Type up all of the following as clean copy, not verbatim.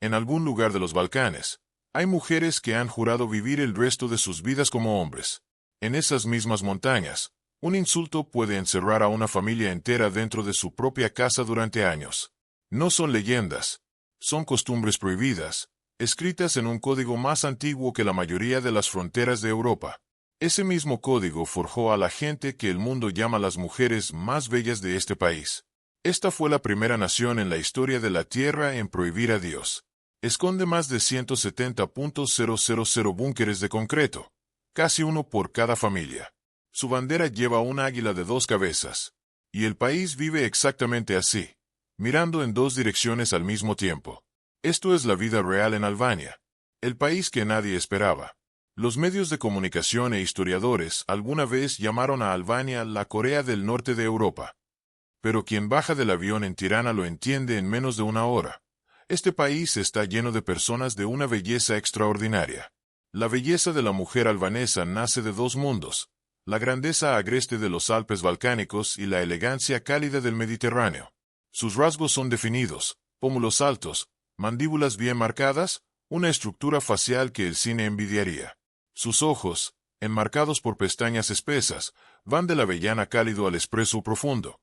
En algún lugar de los Balcanes, hay mujeres que han jurado vivir el resto de sus vidas como hombres. En esas mismas montañas, un insulto puede encerrar a una familia entera dentro de su propia casa durante años. No son leyendas, son costumbres prohibidas, escritas en un código más antiguo que la mayoría de las fronteras de Europa. Ese mismo código forjó a la gente que el mundo llama las mujeres más bellas de este país. Esta fue la primera nación en la historia de la Tierra en prohibir a Dios. Esconde más de 170.000 búnkeres de concreto, casi uno por cada familia. Su bandera lleva un águila de 2 cabezas. Y el país vive exactamente así, mirando en 2 direcciones al mismo tiempo. Esto es la vida real en Albania, el país que nadie esperaba. Los medios de comunicación e historiadores alguna vez llamaron a Albania la Corea del Norte de Europa. Pero quien baja del avión en Tirana lo entiende en menos de una hora. Este país está lleno de personas de una belleza extraordinaria. La belleza de la mujer albanesa nace de 2 mundos: la grandeza agreste de los Alpes balcánicos y la elegancia cálida del Mediterráneo. Sus rasgos son definidos: pómulos altos, mandíbulas bien marcadas, una estructura facial que el cine envidiaría. Sus ojos, enmarcados por pestañas espesas, van del avellana cálido al espresso profundo,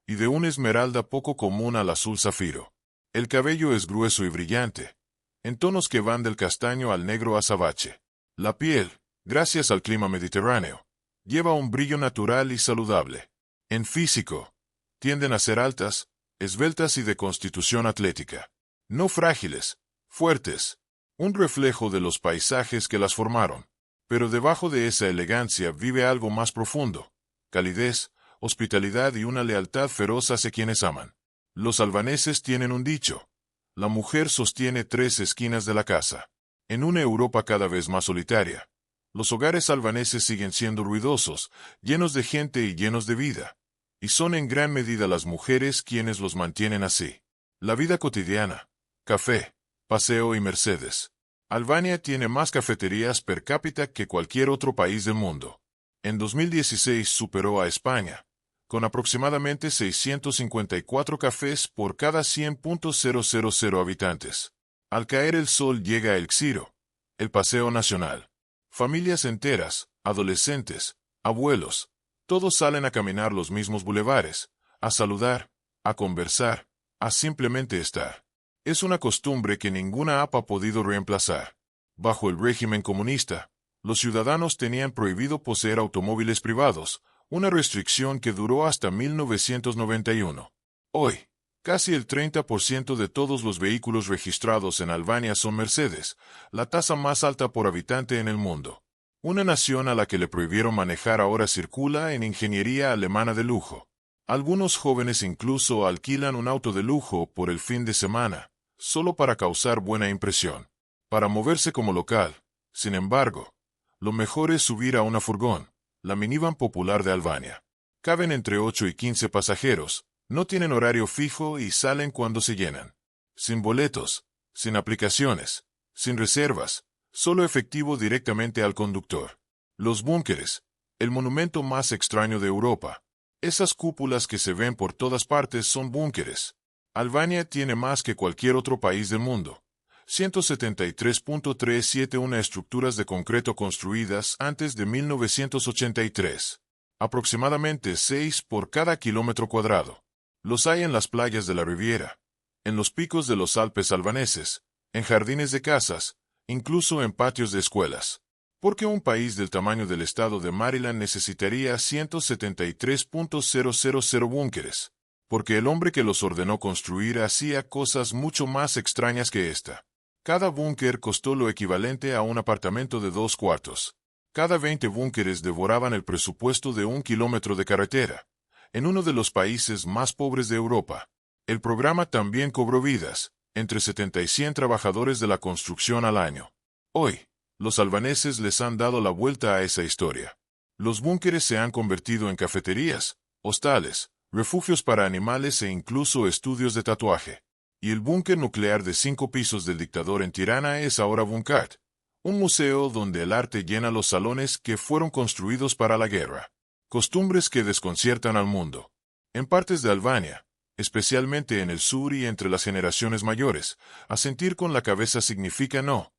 y de una esmeralda poco común al azul zafiro. El cabello es grueso y brillante, en tonos que van del castaño al negro azabache. La piel, gracias al clima mediterráneo, lleva un brillo natural y saludable. En físico, tienden a ser altas, esbeltas y de constitución atlética. No frágiles, fuertes, un reflejo de los paisajes que las formaron. Pero debajo de esa elegancia vive algo más profundo: calidez, hospitalidad y una lealtad feroz hacia quienes aman. Los albaneses tienen un dicho: la mujer sostiene 3 esquinas de la casa. En una Europa cada vez más solitaria, los hogares albaneses siguen siendo ruidosos, llenos de gente y llenos de vida. Y son en gran medida las mujeres quienes los mantienen así. La vida cotidiana: café, paseo y Mercedes. Albania tiene más cafeterías per cápita que cualquier otro país del mundo. En 2016 superó a España, con aproximadamente 654 cafés por cada 100.000 habitantes. Al caer el sol llega el Xiro, el paseo nacional. Familias enteras, adolescentes, abuelos, todos salen a caminar los mismos bulevares, a saludar, a conversar, a simplemente estar. Es una costumbre que ninguna app ha podido reemplazar. Bajo el régimen comunista, los ciudadanos tenían prohibido poseer automóviles privados, una restricción que duró hasta 1991. Hoy, casi el 30% de todos los vehículos registrados en Albania son Mercedes, la tasa más alta por habitante en el mundo. Una nación a la que le prohibieron manejar ahora circula en ingeniería alemana de lujo. Algunos jóvenes incluso alquilan un auto de lujo por el fin de semana, solo para causar buena impresión, para moverse como local. Sin embargo, lo mejor es subir a una furgón, la minivan popular de Albania. Caben entre 8 y 15 pasajeros, no tienen horario fijo y salen cuando se llenan. Sin boletos, sin aplicaciones, sin reservas, solo efectivo directamente al conductor. Los búnkeres, el monumento más extraño de Europa. Esas cúpulas que se ven por todas partes son búnkeres. Albania tiene más que cualquier otro país del mundo. 173.371 estructuras de concreto construidas antes de 1983. Aproximadamente 6 por cada kilómetro cuadrado. Los hay en las playas de la Riviera, en los picos de los Alpes albaneses, en jardines de casas, incluso en patios de escuelas. ¿Por qué un país del tamaño del estado de Maryland necesitaría 173.000 búnkeres? Porque el hombre que los ordenó construir hacía cosas mucho más extrañas que esta. Cada búnker costó lo equivalente a un apartamento de 2 cuartos. Cada 20 búnkeres devoraban el presupuesto de 1 kilómetro de carretera. En uno de los países más pobres de Europa. El programa también cobró vidas, entre 70 y 100 trabajadores de la construcción al año. Hoy, los albaneses les han dado la vuelta a esa historia. Los búnkeres se han convertido en cafeterías, hostales, refugios para animales e incluso estudios de tatuaje. Y el búnker nuclear de 5 pisos del dictador en Tirana es ahora Bunkart, un museo donde el arte llena los salones que fueron construidos para la guerra. Costumbres que desconciertan al mundo. En partes de Albania, especialmente en el sur y entre las generaciones mayores. Asentir con la cabeza significa no,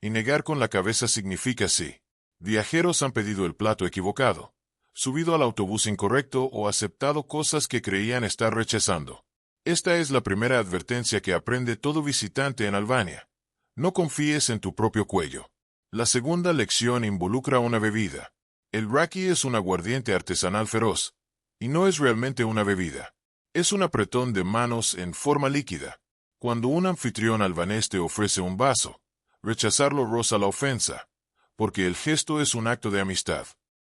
y negar con la cabeza significa sí. Viajeros han pedido el plato equivocado, subido al autobús incorrecto o aceptado cosas que creían estar rechazando. Esta es la primera advertencia que aprende todo visitante en Albania. No confíes en tu propio cuello. La segunda lección involucra una bebida. El raki es un aguardiente artesanal feroz, y no es realmente una bebida. Es un apretón de manos en forma líquida. Cuando un anfitrión albanés te ofrece un vaso, rechazarlo roza la ofensa, porque el gesto es un acto de amistad.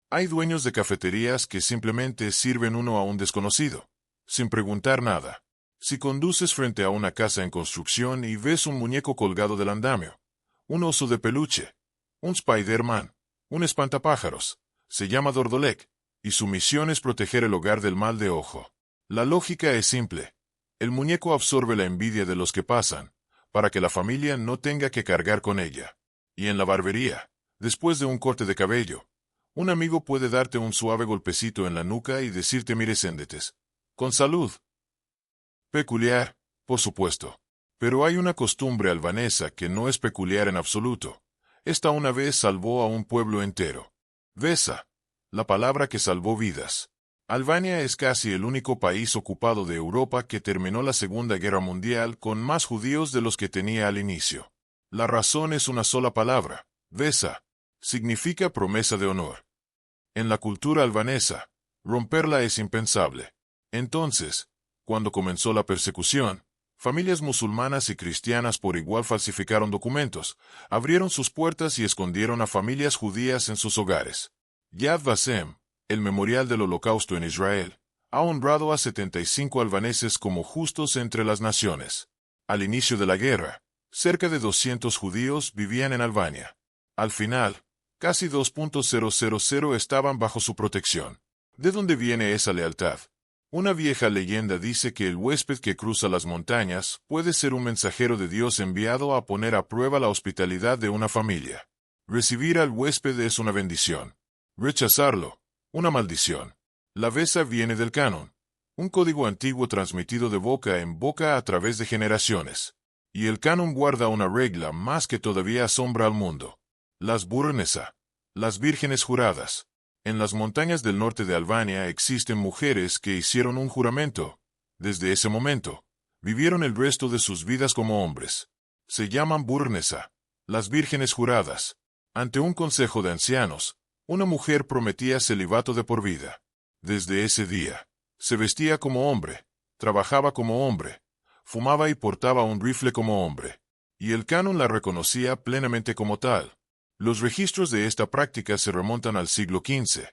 Hay dueños de cafeterías que simplemente sirven uno a un desconocido, sin preguntar nada. Si conduces frente a una casa en construcción y ves un muñeco colgado del andamio, un oso de peluche, un Spider-Man, un espantapájaros, se llama Dordolek, y su misión es proteger el hogar del mal de ojo. La lógica es simple. El muñeco absorbe la envidia de los que pasan, para que la familia no tenga que cargar con ella. Y en la barbería, después de un corte de cabello, un amigo puede darte un suave golpecito en la nuca y decirte mireséndetes. Con salud. Peculiar, por supuesto. Pero hay una costumbre albanesa que no es peculiar en absoluto. Esta una vez salvó a un pueblo entero. Vesa, la palabra que salvó vidas. Albania es casi el único país ocupado de Europa que terminó la Segunda Guerra Mundial con más judíos de los que tenía al inicio. La razón es una sola palabra, vesa. Significa promesa de honor. En la cultura albanesa, romperla es impensable. Entonces, cuando comenzó la persecución, familias musulmanas y cristianas por igual falsificaron documentos, abrieron sus puertas y escondieron a familias judías en sus hogares. Yad Vashem, el memorial del Holocausto en Israel, ha honrado a 75 albaneses como justos entre las naciones. Al inicio de la guerra, cerca de 200 judíos vivían en Albania. Al final, casi 2.000 estaban bajo su protección. ¿De dónde viene esa lealtad? Una vieja leyenda dice que el huésped que cruza las montañas puede ser un mensajero de Dios enviado a poner a prueba la hospitalidad de una familia. Recibir al huésped es una bendición. Rechazarlo, una maldición. La vesa viene del canon, un código antiguo transmitido de boca en boca a través de generaciones. Y el canon guarda una regla más que todavía asombra al mundo. Las Burnesa, las vírgenes juradas. En las montañas del norte de Albania existen mujeres que hicieron un juramento. Desde ese momento, vivieron el resto de sus vidas como hombres. Se llaman Burnesa, las vírgenes juradas. Ante un consejo de ancianos, una mujer prometía celibato de por vida. Desde ese día, se vestía como hombre, trabajaba como hombre, fumaba y portaba un rifle como hombre. Y el canon la reconocía plenamente como tal. Los registros de esta práctica se remontan al siglo XV,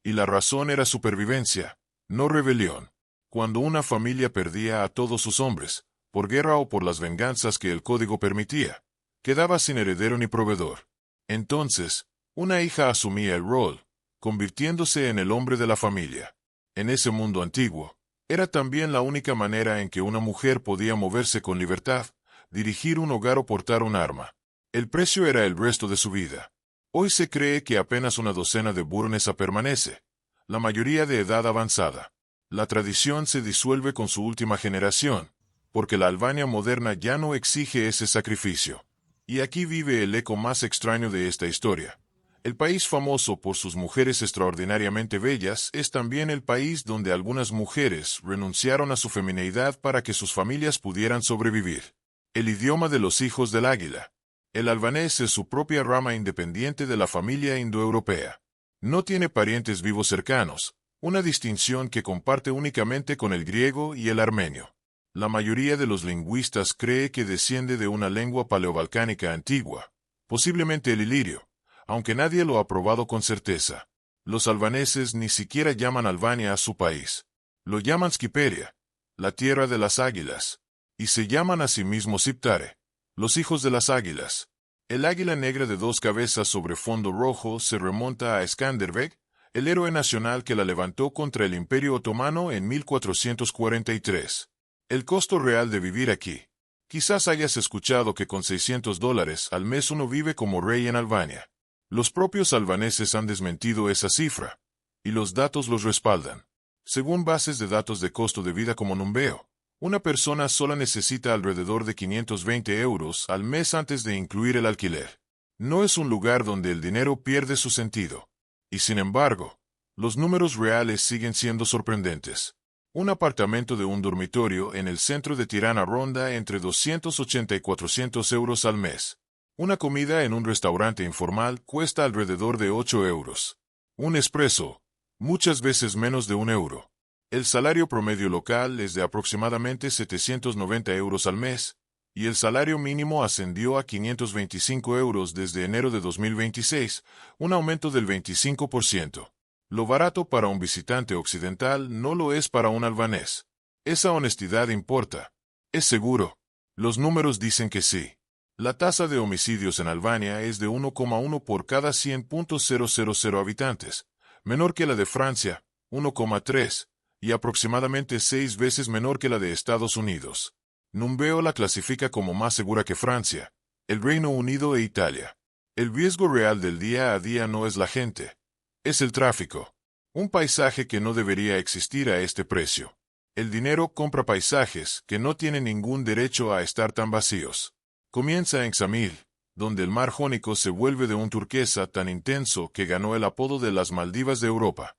y la razón era supervivencia, no rebelión. Cuando una familia perdía a todos sus hombres, por guerra o por las venganzas que el código permitía, quedaba sin heredero ni proveedor. Entonces, una hija asumía el rol, convirtiéndose en el hombre de la familia. En ese mundo antiguo, era también la única manera en que una mujer podía moverse con libertad, dirigir un hogar o portar un arma. El precio era el resto de su vida. Hoy se cree que apenas una docena de Burnesa permanece, la mayoría de edad avanzada. La tradición se disuelve con su última generación, porque la Albania moderna ya no exige ese sacrificio. Y aquí vive el eco más extraño de esta historia. El país famoso por sus mujeres extraordinariamente bellas es también el país donde algunas mujeres renunciaron a su femineidad para que sus familias pudieran sobrevivir. El idioma de los hijos del águila. El albanés es su propia rama independiente de la familia indoeuropea. No tiene parientes vivos cercanos, una distinción que comparte únicamente con el griego y el armenio. La mayoría de los lingüistas cree que desciende de una lengua paleobalcánica antigua, posiblemente el ilirio, aunque nadie lo ha probado con certeza. Los albaneses ni siquiera llaman Albania a su país. Lo llaman Skiperia, la tierra de las águilas, y se llaman a sí mismos Siptare, los hijos de las águilas. El águila negra de dos cabezas sobre fondo rojo se remonta a Skanderbeg, el héroe nacional que la levantó contra el Imperio Otomano en 1443. El costo real de vivir aquí. Quizás hayas escuchado que con $600 al mes uno vive como rey en Albania. Los propios albaneses han desmentido esa cifra, y los datos los respaldan. Según bases de datos de costo de vida como Numbeo, Una persona sola necesita alrededor de 520 euros al mes antes de incluir el alquiler. No es un lugar donde el dinero pierde su sentido. Y sin embargo, los números reales siguen siendo sorprendentes. Un apartamento de un dormitorio en el centro de Tirana ronda entre 280 y 400 euros al mes. Una comida en un restaurante informal cuesta alrededor de 8 euros. Un espresso, muchas veces menos de 1 euro. El salario promedio local es de aproximadamente 790 euros al mes, y el salario mínimo ascendió a 525 euros desde enero de 2026, un aumento del 25%. Lo barato para un visitante occidental no lo es para un albanés. Esa honestidad importa. Es seguro. Los números dicen que sí. La tasa de homicidios en Albania es de 1,1 por cada 100.000 habitantes, menor que la de Francia, 1,3, y aproximadamente 6 veces menor que la de Estados Unidos. Numbeo la clasifica como más segura que Francia, el Reino Unido e Italia. El riesgo real del día a día no es la gente, es el tráfico. Un paisaje que no debería existir a este precio. El dinero compra paisajes que no tienen ningún derecho a estar tan vacíos. Comienza en Xamil, donde el mar Jónico se vuelve de un turquesa tan intenso que ganó el apodo de las Maldivas de Europa.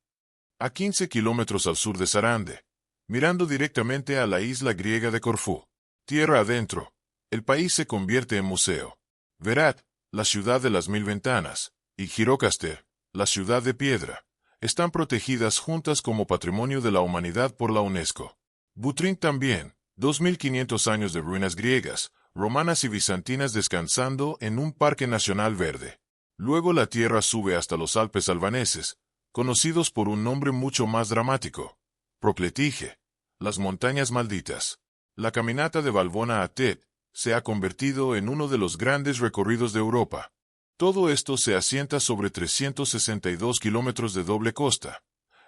A 15 kilómetros al sur de Sarande, mirando directamente a la isla griega de Corfú. Tierra adentro, el país se convierte en museo. Berat, la ciudad de las 1000 ventanas, y Gjirokastër, la ciudad de piedra, están protegidas juntas como patrimonio de la humanidad por la UNESCO. Butrin también, 2500 años de ruinas griegas, romanas y bizantinas descansando en un parque nacional verde. Luego la tierra sube hasta los Alpes albaneses, conocidos por un nombre mucho más dramático: Prokletije, las montañas malditas. La caminata de Valbona a Tet se ha convertido en uno de los grandes recorridos de Europa. Todo esto se asienta sobre 362 kilómetros de doble costa,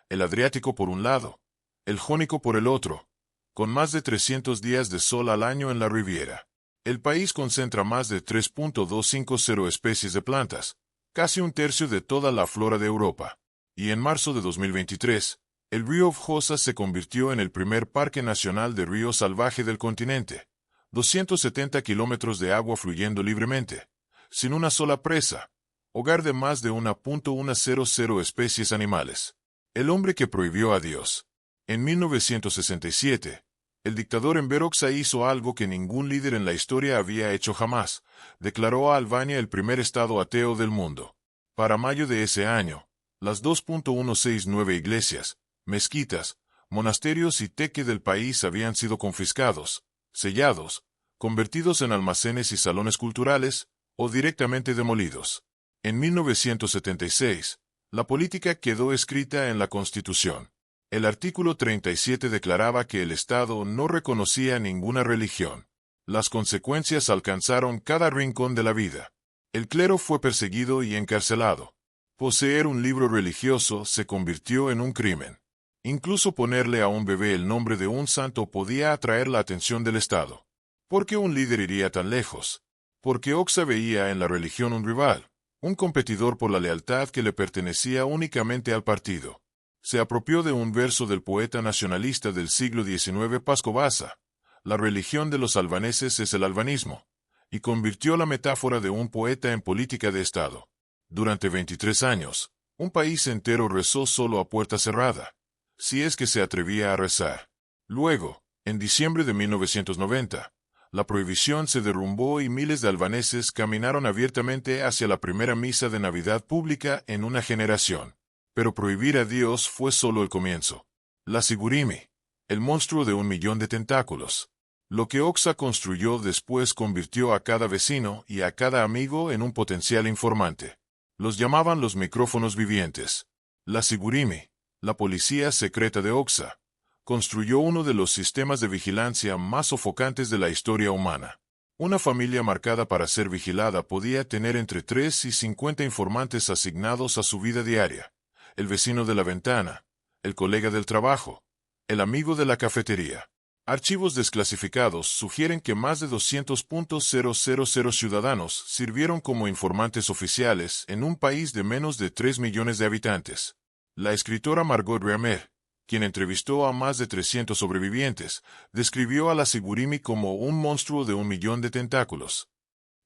el Adriático por un lado, el Jónico por el otro, con más de 300 días de sol al año en la Riviera. El país concentra más de 3.250 especies de plantas, casi un tercio de toda la flora de Europa. Y en marzo de 2023, el río Vjosa se convirtió en el primer parque nacional de río salvaje del continente. 270 kilómetros de agua fluyendo libremente, sin una sola presa, hogar de más de 1.100 especies animales. El hombre que prohibió a Dios. En 1967, el dictador Enver Hoxha hizo algo que ningún líder en la historia había hecho jamás: declaró a Albania el primer estado ateo del mundo. Para mayo de ese año, las 2.169 iglesias, mezquitas, monasterios y teque del país habían sido confiscados, sellados, convertidos en almacenes y salones culturales, o directamente demolidos. En 1976, la política quedó escrita en la Constitución. El artículo 37 declaraba que el Estado no reconocía ninguna religión. Las consecuencias alcanzaron cada rincón de la vida. El clero fue perseguido y encarcelado. Poseer un libro religioso se convirtió en un crimen. Incluso ponerle a un bebé el nombre de un santo podía atraer la atención del Estado. ¿Por qué un líder iría tan lejos? Porque Hoxha veía en la religión un rival, un competidor por la lealtad que le pertenecía únicamente al partido. Se apropió de un verso del poeta nacionalista del siglo XIX Pasco Vasa: la religión de los albaneses es el albanismo, y convirtió la metáfora de un poeta en política de Estado. Durante 23 años, un país entero rezó solo a puerta cerrada, si es que se atrevía a rezar. Luego, en diciembre de 1990, la prohibición se derrumbó y miles de albaneses caminaron abiertamente hacia la primera misa de Navidad pública en una generación. Pero prohibir a Dios fue solo el comienzo. La Sigurimi, el monstruo de 1.000.000 de tentáculos. Lo que Hoxha construyó después convirtió a cada vecino y a cada amigo en un potencial informante. Los llamaban los micrófonos vivientes. La Sigurimi, la policía secreta de Hoxha, construyó uno de los sistemas de vigilancia más sofocantes de la historia humana. Una familia marcada para ser vigilada podía tener entre 3 y 50 informantes asignados a su vida diaria: el vecino de la ventana, el colega del trabajo, el amigo de la cafetería. Archivos desclasificados sugieren que más de 200.000 ciudadanos sirvieron como informantes oficiales en un país de menos de 3 millones de habitantes. La escritora Margot Reamer, quien entrevistó a más de 300 sobrevivientes, describió a la Sigurimi como un monstruo de 1 millón de tentáculos.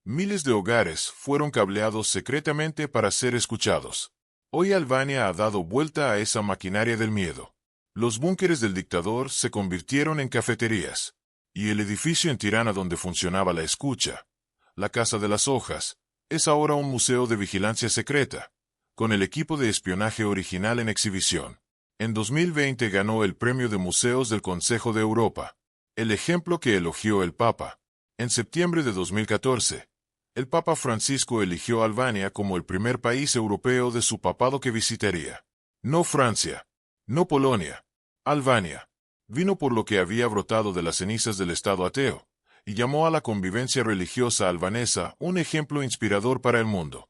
Miles de hogares fueron cableados secretamente para ser escuchados. Hoy Albania ha dado vuelta a esa maquinaria del miedo. Los búnkeres del dictador se convirtieron en cafeterías, y el edificio en Tirana donde funcionaba la escucha, la Casa de las Hojas, es ahora un museo de vigilancia secreta, con el equipo de espionaje original en exhibición. En 2020 ganó el Premio de Museos del Consejo de Europa, el ejemplo que elogió el Papa. En septiembre de 2014, el Papa Francisco eligió a Albania como el primer país europeo de su papado que visitaría. No Francia, no Polonia, Albania. Vino por lo que había brotado de las cenizas del Estado ateo, y llamó a la convivencia religiosa albanesa un ejemplo inspirador para el mundo.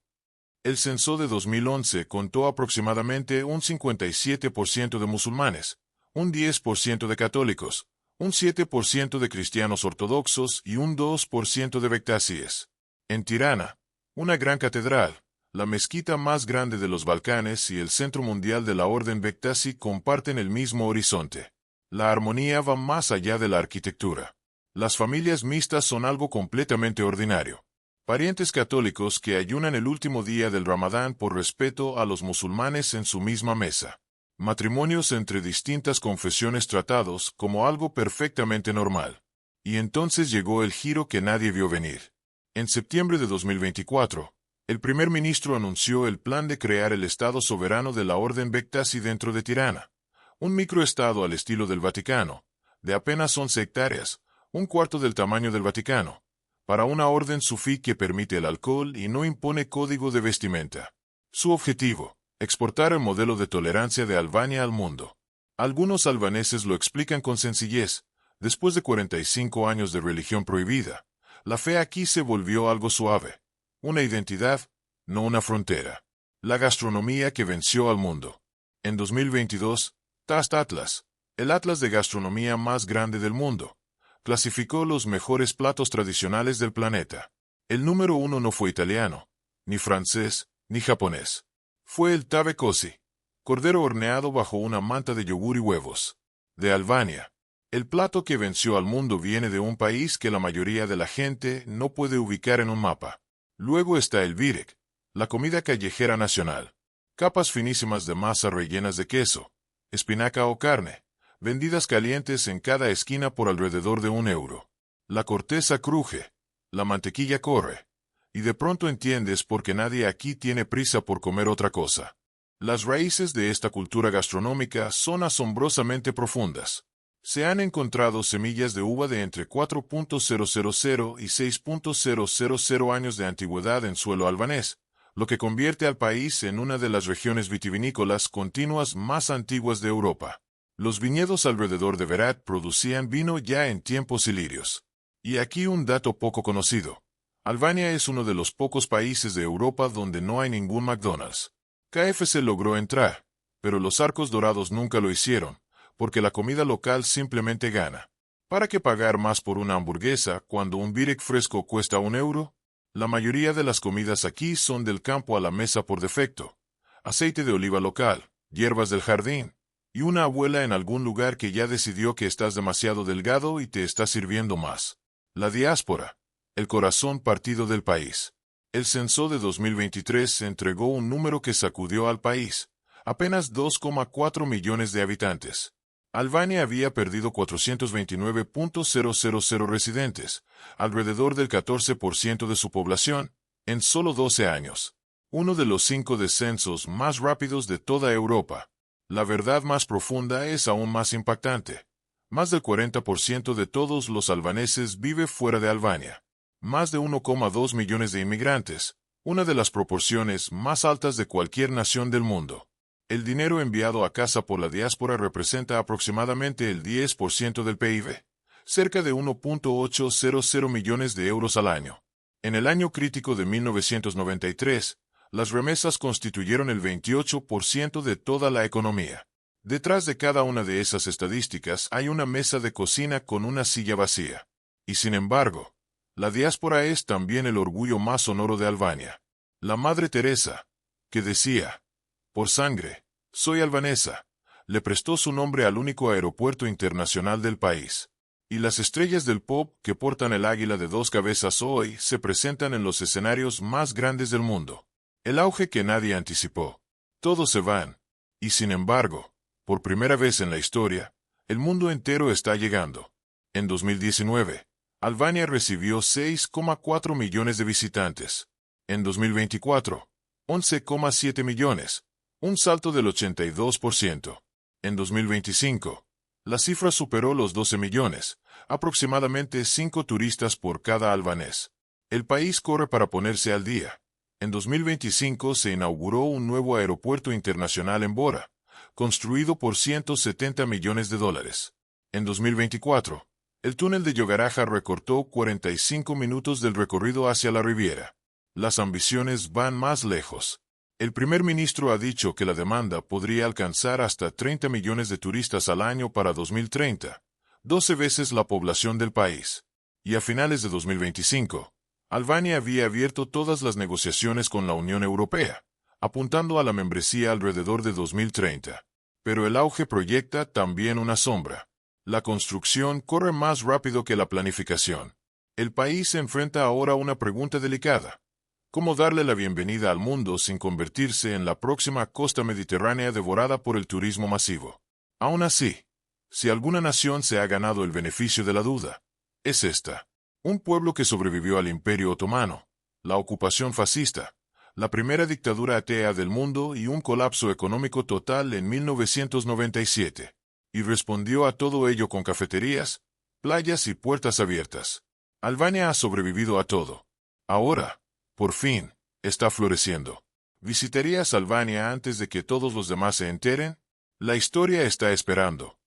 El censo de 2011 contó aproximadamente un 57% de musulmanes, un 10% de católicos, un 7% de cristianos ortodoxos y un 2% de bektasíes. En Tirana, una gran catedral, la mezquita más grande de los Balcanes y el centro mundial de la Orden Bektasi comparten el mismo horizonte. La armonía va más allá de la arquitectura. Las familias mixtas son algo completamente ordinario. Parientes católicos que ayunan el último día del Ramadán por respeto a los musulmanes en su misma mesa. Matrimonios entre distintas confesiones tratados como algo perfectamente normal. Y entonces llegó el giro que nadie vio venir. En septiembre de 2024, el primer ministro anunció el plan de crear el Estado soberano de la Orden Bektasi dentro de Tirana, un microestado al estilo del Vaticano, de apenas 11 hectáreas, un cuarto del tamaño del Vaticano, para una orden sufí que permite el alcohol y no impone código de vestimenta. Su objetivo, exportar el modelo de tolerancia de Albania al mundo. Algunos albaneses lo explican con sencillez: después de 45 años de religión prohibida, la fe aquí se volvió algo suave. Una identidad, no una frontera. La gastronomía que venció al mundo. En 2022, Taste Atlas, el atlas de gastronomía más grande del mundo, clasificó los mejores platos tradicionales del planeta. El número 1 no fue italiano, ni francés, ni japonés. Fue el tabe kosi, cordero horneado bajo una manta de yogur y huevos. De Albania. El plato que venció al mundo viene de un país que la mayoría de la gente no puede ubicar en un mapa. Luego está el birek, la comida callejera nacional. Capas finísimas de masa rellenas de queso, espinaca o carne, vendidas calientes en cada esquina por alrededor de €1. La corteza cruje, la mantequilla corre, y de pronto entiendes por qué nadie aquí tiene prisa por comer otra cosa. Las raíces de esta cultura gastronómica son asombrosamente profundas. Se han encontrado semillas de uva de entre 4.000 y 6.000 años de antigüedad en suelo albanés, lo que convierte al país en una de las regiones vitivinícolas continuas más antiguas de Europa. Los viñedos alrededor de Berat producían vino ya en tiempos ilirios. Y aquí un dato poco conocido. Albania es uno de los pocos países de Europa donde no hay ningún McDonald's. KFC logró entrar, pero los Arcos Dorados nunca lo hicieron, porque la comida local simplemente gana. ¿Para qué pagar más por una hamburguesa cuando un birek fresco cuesta €1? La mayoría de las comidas aquí son del campo a la mesa por defecto. Aceite de oliva local, hierbas del jardín, y una abuela en algún lugar que ya decidió que estás demasiado delgado y te está sirviendo más. La diáspora, el corazón partido del país. El censo de 2023 entregó un número que sacudió al país. Apenas 2,4 millones de habitantes. Albania había perdido 429.000 residentes, alrededor del 14% de su población, en solo 12 años. Uno de los 5 descensos más rápidos de toda Europa. La verdad más profunda es aún más impactante. Más del 40% de todos los albaneses vive fuera de Albania. Más de 1,2 millones de inmigrantes, una de las proporciones más altas de cualquier nación del mundo. El dinero enviado a casa por la diáspora representa aproximadamente el 10% del PIB, cerca de 1.800 millones de euros al año. En el año crítico de 1993, las remesas constituyeron el 28% de toda la economía. Detrás de cada una de esas estadísticas hay una mesa de cocina con una silla vacía. Y sin embargo, la diáspora es también el orgullo más sonoro de Albania. La Madre Teresa, que decía: por sangre, soy albanesa, le prestó su nombre al único aeropuerto internacional del país. Y las estrellas del pop que portan el águila de dos cabezas hoy se presentan en los escenarios más grandes del mundo. El auge que nadie anticipó. Todos se van. Y sin embargo, por primera vez en la historia, el mundo entero está llegando. En 2019, Albania recibió 6,4 millones de visitantes. En 2024, 11,7 millones, un salto del 82%. En 2025, la cifra superó los 12 millones, aproximadamente 5 turistas por cada albanés. El país corre para ponerse al día. En 2025 se inauguró un nuevo aeropuerto internacional en Bora, construido por $170 millones. En 2024, el túnel de Yogaraja recortó 45 minutos del recorrido hacia la Riviera. Las ambiciones van más lejos. El primer ministro ha dicho que la demanda podría alcanzar hasta 30 millones de turistas al año para 2030, 12 veces la población del país. Y a finales de 2025, Albania había abierto todas las negociaciones con la Unión Europea, apuntando a la membresía alrededor de 2030. Pero el auge proyecta también una sombra. La construcción corre más rápido que la planificación. El país se enfrenta ahora a una pregunta delicada. ¿Cómo darle la bienvenida al mundo sin convertirse en la próxima costa mediterránea devorada por el turismo masivo? Aún así, si alguna nación se ha ganado el beneficio de la duda, es esta. Un pueblo que sobrevivió al Imperio Otomano, la ocupación fascista, la primera dictadura atea del mundo y un colapso económico total en 1997. Y respondió a todo ello con cafeterías, playas y puertas abiertas. Albania ha sobrevivido a todo. Ahora, por fin, está floreciendo. ¿Visitarías Albania antes de que todos los demás se enteren? La historia está esperando.